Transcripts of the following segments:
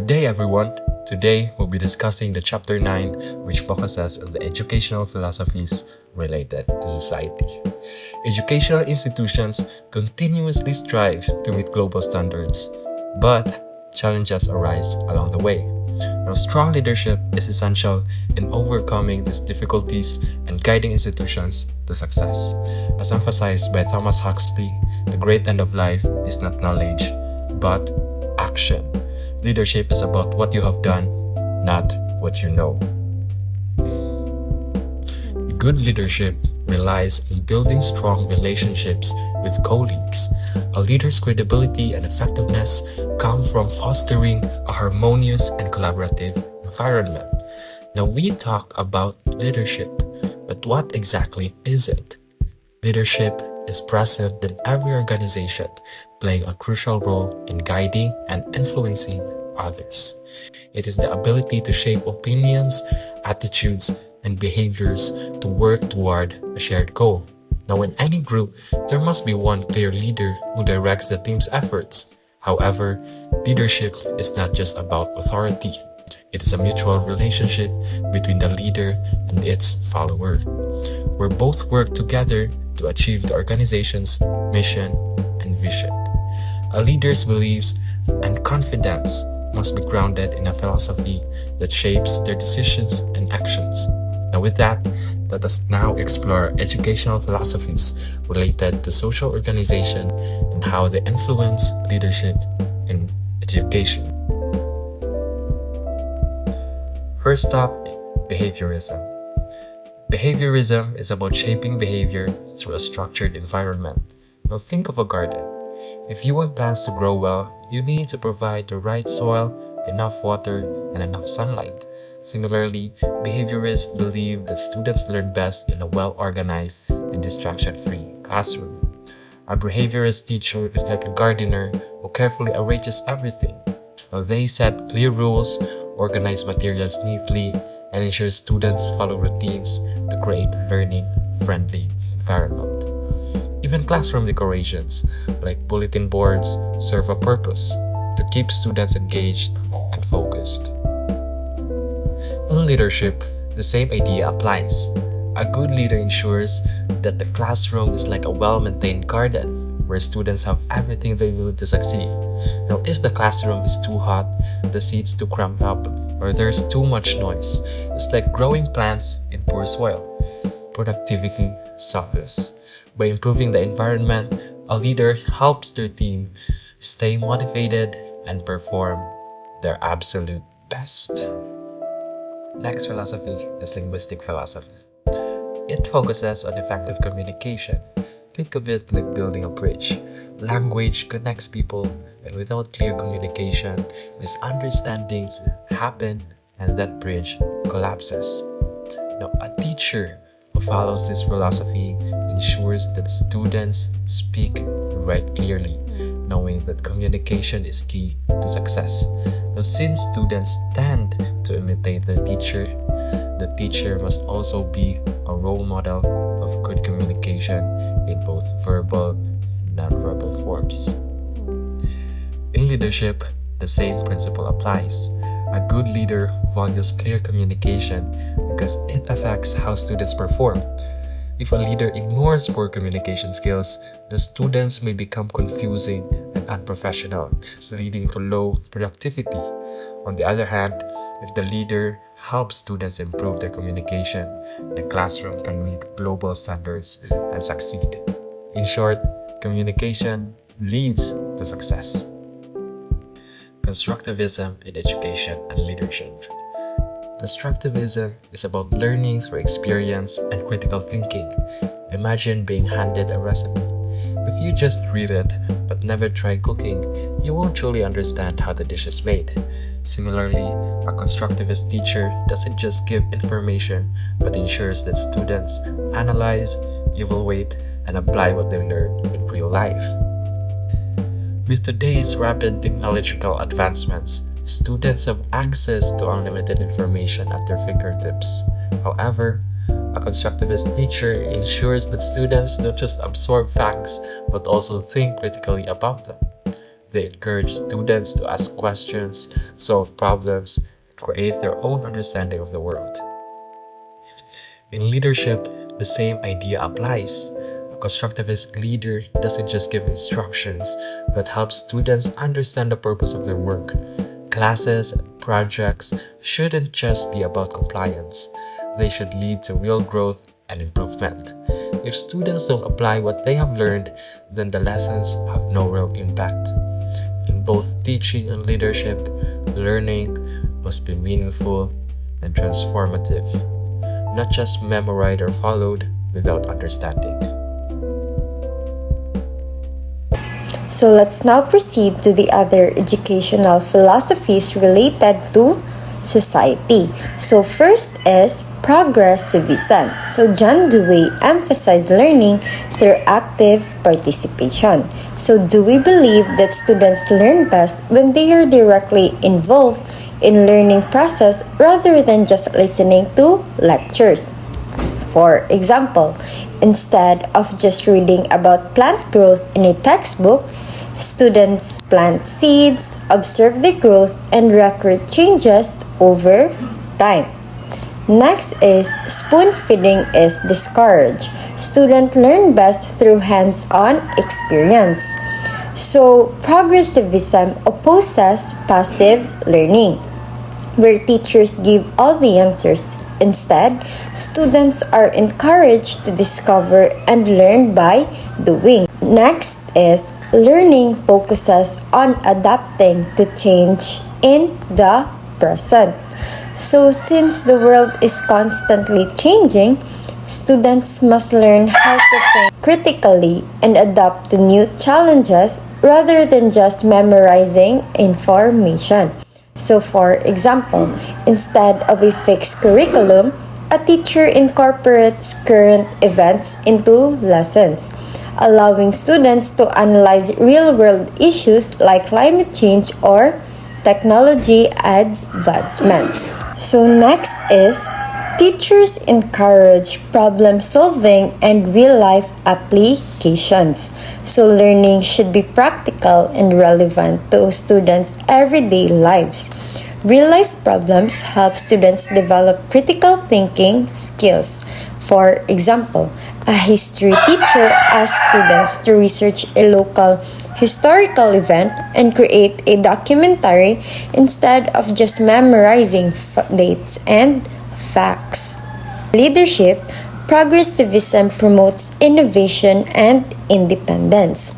Good day, everyone. Today, we'll be discussing the Chapter 9, which focuses on the educational philosophies related to society. Educational institutions continuously strive to meet global standards, but challenges arise along the way. Now, strong leadership is essential in overcoming these difficulties and guiding institutions to success. As emphasized by Thomas Huxley, the great end of life is not knowledge, but action. Leadership is about what you have done, not what you know. Good leadership relies on building strong relationships with colleagues. A leader's credibility and effectiveness come from fostering a harmonious and collaborative environment. Now, we talk about leadership, but what exactly is it? Leadership is present in every organization, playing a crucial role in guiding and influencing others. It is the ability to shape opinions, attitudes, and behaviors to work toward a shared goal. Now, in any group, there must be one clear leader who directs the team's efforts. However, leadership is not just about authority. It is a mutual relationship between the leader and its follower, where both work together to achieve the organization's mission and vision. A leader's beliefs and confidence must be grounded in a philosophy that shapes their decisions and actions. Now, with that, let us now explore educational philosophies related to social organization and how they influence leadership in education. First up, behaviorism. Behaviorism is about shaping behavior through a structured environment. Now, think of a garden. If you want plants to grow well, you need to provide the right soil, enough water, and enough sunlight. Similarly, behaviorists believe that students learn best in a well-organized and distraction-free classroom. A behaviorist teacher is like a gardener who carefully arranges everything. They set clear rules, organize materials neatly, and ensure students follow routines to create a learning-friendly environment. Even classroom decorations, like bulletin boards, serve a purpose to keep students engaged and focused. In leadership, the same idea applies. A good leader ensures that the classroom is like a well-maintained garden where students have everything they need to succeed. Now, if the classroom is too hot, the seats too cramped up, or there's too much noise, it's like growing plants in poor soil. Productivity suffers. By improving the environment, a leader helps their team stay motivated and perform their absolute best. Next philosophy is linguistic philosophy. It focuses on effective communication. Think of it like building a bridge. Language connects people, and without clear communication, misunderstandings happen and that bridge collapses. Now, a teacher who follows this philosophy ensures that students speak and write clearly, knowing that communication is key to success. Now, since students tend to imitate the teacher must also be a role model of good communication in both verbal and nonverbal forms. In leadership, the same principle applies. A good leader values clear communication because it affects how students perform. If a leader ignores poor communication skills, the students may become confusing and unprofessional, leading to low productivity. On the other hand, if the leader helps students improve their communication, the classroom can meet global standards and succeed. In short, communication leads to success. Constructivism in education and leadership. Constructivism is about learning through experience and critical thinking. Imagine being handed a recipe. If you just read it but never try cooking, you won't truly understand how the dish is made. Similarly, a constructivist teacher doesn't just give information but ensures that students analyze, evaluate, and apply what they learn in real life. With today's rapid technological advancements, students have access to unlimited information at their fingertips. However, a constructivist teacher ensures that students don't just absorb facts but also think critically about them. They encourage students to ask questions, solve problems, and create their own understanding of the world. In leadership, the same idea applies. A constructivist leader doesn't just give instructions, but helps students understand the purpose of their work. Classes and projects shouldn't just be about compliance. They should lead to real growth and improvement. If students don't apply what they have learned, then the lessons have no real impact. In both teaching and leadership, learning must be meaningful and transformative, not just memorized or followed without understanding. So let's now proceed to the other educational philosophies related to society. So first is progressivism. So John Dewey emphasized learning through active participation. So Dewey believed that students learn best when they are directly involved in learning process rather than just listening to lectures. For example, instead of just reading about plant growth in a textbook, students plant seeds, observe the growth, and record changes over time. Next is spoon feeding is discouraged. Students learn best through hands-on experience. So progressivism opposes passive learning, where teachers give all the answers. Instead, students are encouraged to discover and learn by doing. Next is learning focuses on adapting to change in the present. So since the world is constantly changing, students must learn how to think critically and adapt to new challenges rather than just memorizing information. So for example, instead of a fixed curriculum, a teacher incorporates current events into lessons, allowing students to analyze real-world issues like climate change or technology advancements. So next is teachers encourage problem solving and real-life applications. So learning should be practical and relevant to students' everyday lives. Real-life problems help students develop critical thinking skills. For example, a history teacher asks students to research a local historical event and create a documentary instead of just memorizing dates and facts. Leadership, progressivism promotes innovation and independence.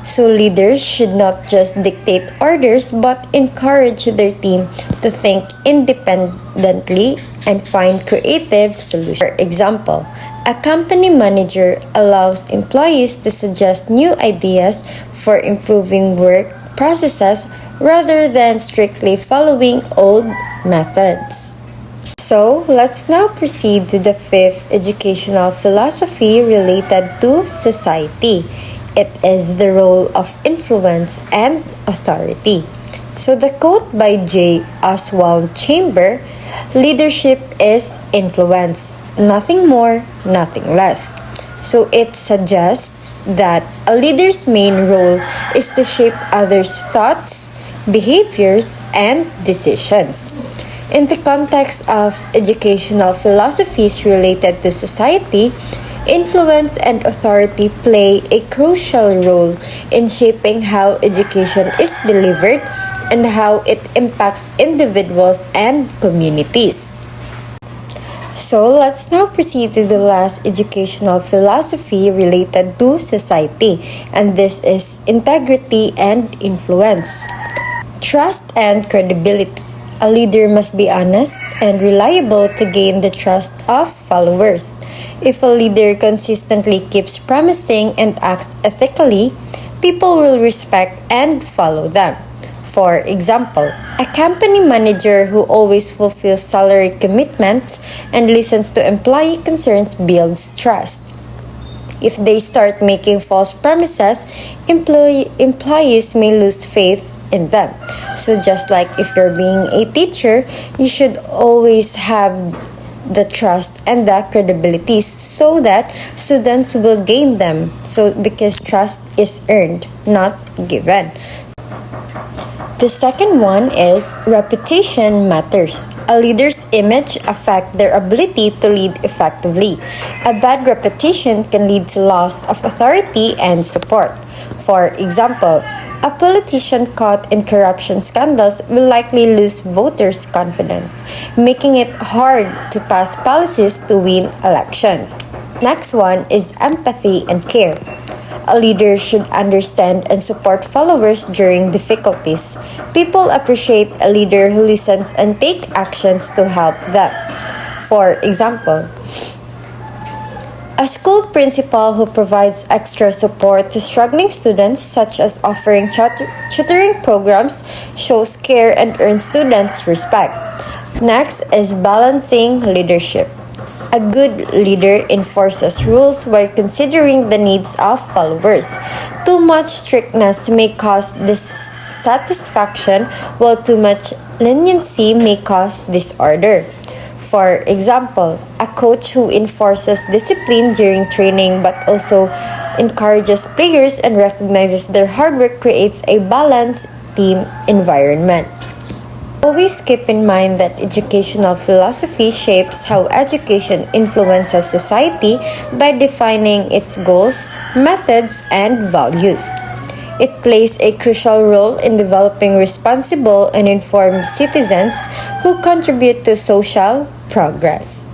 So leaders should not just dictate orders but encourage their team to think independently and find creative solutions. For example, a company manager allows employees to suggest new ideas for improving work processes rather than strictly following old methods. So, let's now proceed to the fifth educational philosophy related to society. It is the role of influence and authority. So, the quote by J. Oswald Chamber, leadership is influence, nothing more, nothing less. So it suggests that a leader's main role is to shape others' thoughts, behaviors, and decisions. In the context of educational philosophies related to society, influence and authority play a crucial role in shaping how education is delivered and how it impacts individuals and communities. So let's now proceed to the last educational philosophy related to society, and this is integrity and influence. Trust and credibility. A leader must be honest and reliable to gain the trust of followers. If a leader consistently keeps promising and acts ethically, people will respect and follow them. For example, a company manager who always fulfills salary commitments and listens to employee concerns builds trust. If they start making false promises, employees may lose faith in them. So just like if you're being a teacher, you should always have the trust and the credibility so that students will gain them. So because trust is earned, not given. The second one is reputation matters. A leader's image affects their ability to lead effectively. A bad reputation can lead to loss of authority and support. For example, a politician caught in corruption scandals will likely lose voters' confidence, making it hard to pass policies to win elections. Next one is empathy and care. A leader should understand and support followers during difficulties. People appreciate a leader who listens and takes actions to help them. For example, a school principal who provides extra support to struggling students, such as offering tutoring programs, shows care and earns students' respect. Next is balancing leadership. A good leader enforces rules while considering the needs of followers. Too much strictness may cause dissatisfaction, while too much leniency may cause disorder. For example, a coach who enforces discipline during training but also encourages players and recognizes their hard work creates a balanced team environment. Always keep in mind that educational philosophy shapes how education influences society by defining its goals, methods, and values. It plays a crucial role in developing responsible and informed citizens who contribute to social progress.